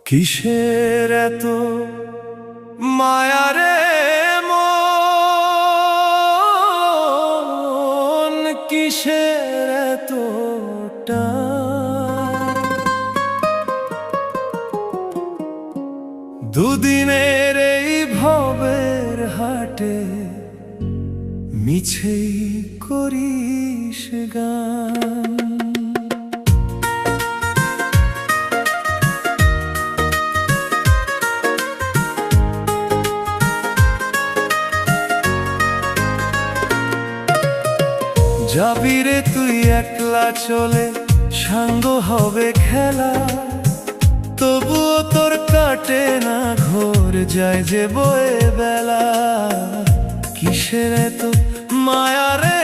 কিসের এত মায়া রে মন, কিসের এত টান? দুদিনের এই ভবের হাটে মিছেই করিস গান। যাবি রে তুই একলা চলে, সাঙ্গ হবে খেলা, তবুও তোর কাটে না ঘোর, যায় যে বয়ে বেলা। কিসের এত মায়া রে